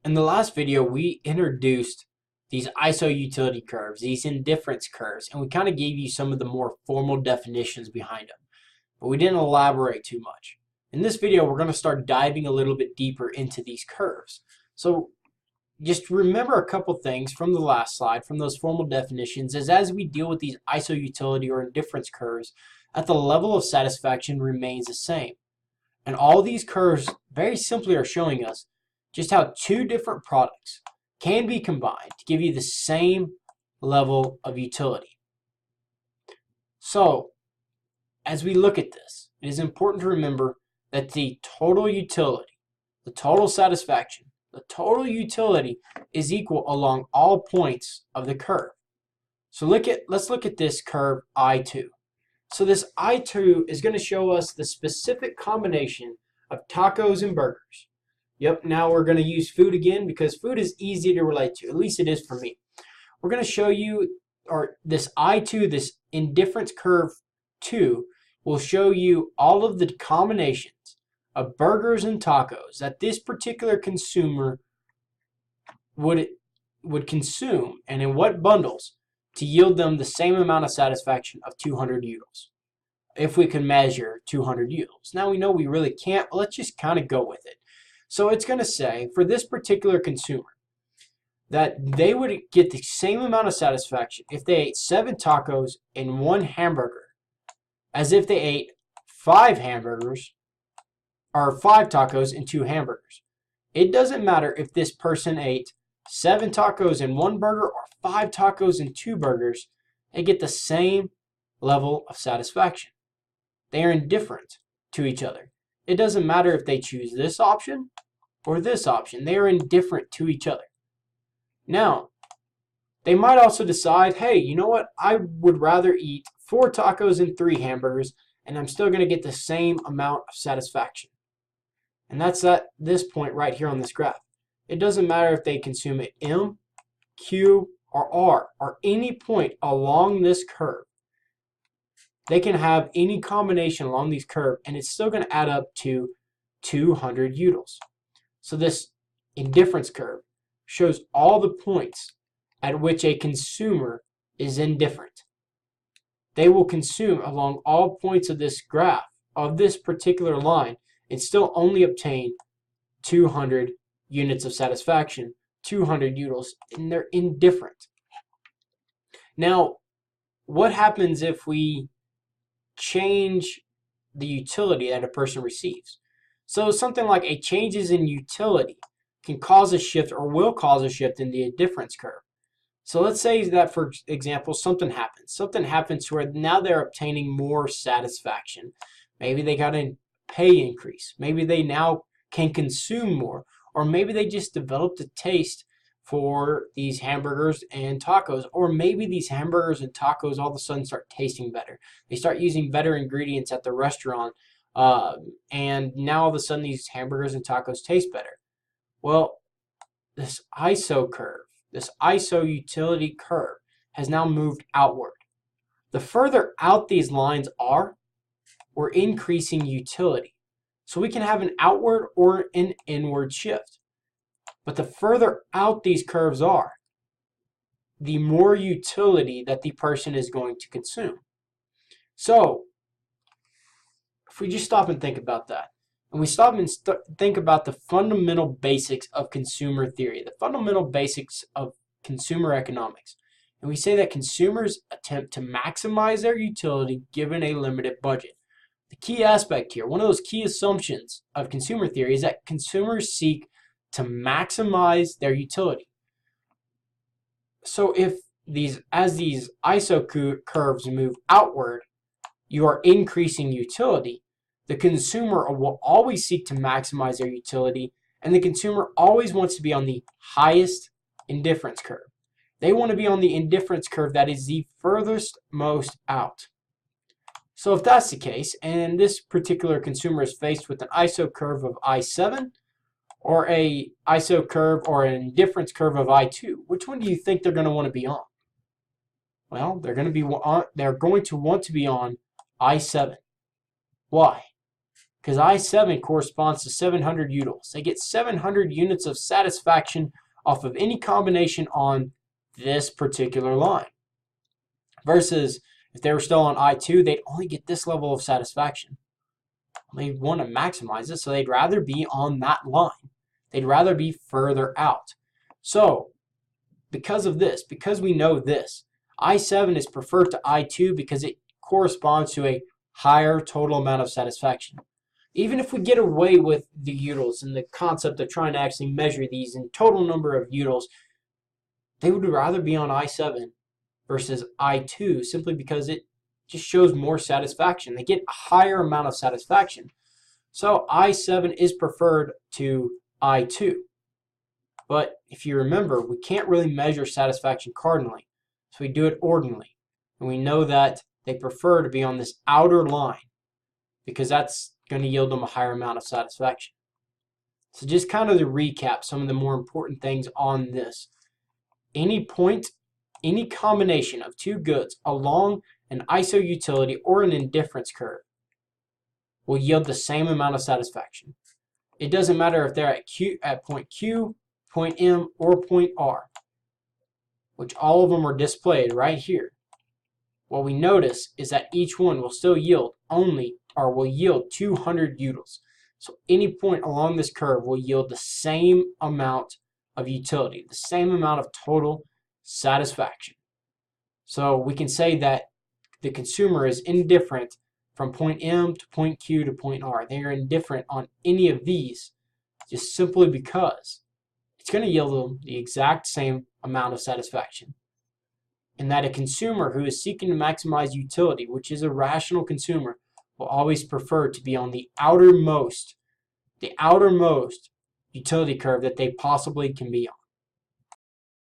In the last video, we introduced these ISO utility curves, these indifference curves, and we kind of gave you some of the more formal definitions behind them, but we didn't elaborate too much. In this video, we're going to start diving a little bit deeper into these curves. So just remember a couple things from the last slide, from those formal definitions, is as we deal with these ISO utility or indifference curves, at the level of satisfaction remains the same. And all these curves very simply are showing us just how two different products can be combined to give you the same level of utility. So, as we look at this, it is important to remember that the total utility, the total satisfaction, the total utility is equal along all points of the curve. So let's look at this curve I2. So this I2 is going to show us the specific combination of tacos and burgers. Yep, now we're going to use food again because food is easy to relate to. At least it is for me. We're going to show you, or this I2, this indifference curve 2, will show you all of the combinations of burgers and tacos that this particular consumer would consume, and in what bundles, to yield them the same amount of satisfaction of 200 utils. If we can measure 200 utils. Now we know we really can't, but let's just kind of go with it. So it's going to say, for this particular consumer, that they would get the same amount of satisfaction if they ate 7 tacos and 1 hamburger, as if they ate 5 hamburgers, or 5 tacos and 2 hamburgers. It doesn't matter if this person ate 7 tacos and 1 burger or 5 tacos and 2 burgers, they get the same level of satisfaction. They are indifferent to each other. It doesn't matter if they choose this option or this option. They are indifferent to each other. Now, they might also decide, hey, you know what? I would rather eat 4 tacos and 3 hamburgers, and I'm still going to get the same amount of satisfaction. And that's at this point right here on this graph. It doesn't matter if they consume at M, Q, or R, or any point along this curve. They can have any combination along these curves, and it's still going to add up to 200 utils. So this indifference curve shows all the points at which a consumer is indifferent. They will consume along all points of this graph, of this particular line, and still only obtain 200 units of satisfaction, 200 utils, and they're indifferent. Now, what happens if we change the utility that a person receives? So something like a changes in utility can cause a shift, or will cause a shift, in the indifference curve. So let's say that, for example, something happens. Something happens where now they're obtaining more satisfaction. Maybe they got a pay increase. Maybe they now can consume more. Or maybe they just developed a taste for these hamburgers and tacos. Or maybe these hamburgers and tacos all of a sudden start tasting better. They start using better ingredients at the restaurant. And now all of a sudden these hamburgers and tacos taste better. Well, this ISO curve, this ISO utility curve, has now moved outward. The further out these lines are, we're increasing utility. So we can have an outward or an inward shift. But the further out these curves are, the more utility that the person is going to consume. So if we just stop and think about that, and we stop and think about the fundamental basics of consumer theory, the fundamental basics of consumer economics, and we say that consumers attempt to maximize their utility given a limited budget. The key aspect here, one of those key assumptions of consumer theory, is that consumers seek to maximize their utility. So as these ISO curves move outward, you are increasing utility. The consumer will always seek to maximize their utility, and the consumer always wants to be on the highest indifference curve. They want to be on the indifference curve that is the furthest most out. So if that's the case, and this particular consumer is faced with an ISO curve of I7, or a ISO curve or an indifference curve of I2, which one do you think they're going to want to be on? Well, they're going to want to be on I7. Why? because I7 corresponds to 700 utils. They get 700 units of satisfaction off of any combination on this particular line. Versus if they were still on I2, they'd only get this level of satisfaction. They want to maximize it, so they'd rather be on that line. They'd rather be further out. So because of this, because we know this, I7 is preferred to I2 because it corresponds to a higher total amount of satisfaction. Even if we get away with the utils and the concept of trying to actually measure these in total number of utils, they would rather be on I7 versus I2 simply because it just shows more satisfaction. They get a higher amount of satisfaction. So I7 is preferred to I2. But if you remember, we can't really measure satisfaction cardinally, so we do it ordinally. And we know that they prefer to be on this outer line because that's going to yield them a higher amount of satisfaction. So just kind of to recap some of the more important things on this. Any point, any combination of two goods along an ISO utility or an indifference curve will yield the same amount of satisfaction. It doesn't matter if they're at point Q, point M, or point R, which all of them are displayed right here. What we notice is that each one will still yield will yield 200 utils. So any point along this curve will yield the same amount of utility, the same amount of total satisfaction. So we can say that the consumer is indifferent from point M to point Q to point R. They are indifferent on any of these just simply because it's going to yield them the exact same amount of satisfaction. And that a consumer who is seeking to maximize utility, which is a rational consumer, will always prefer to be on the outermost utility curve that they possibly can be on.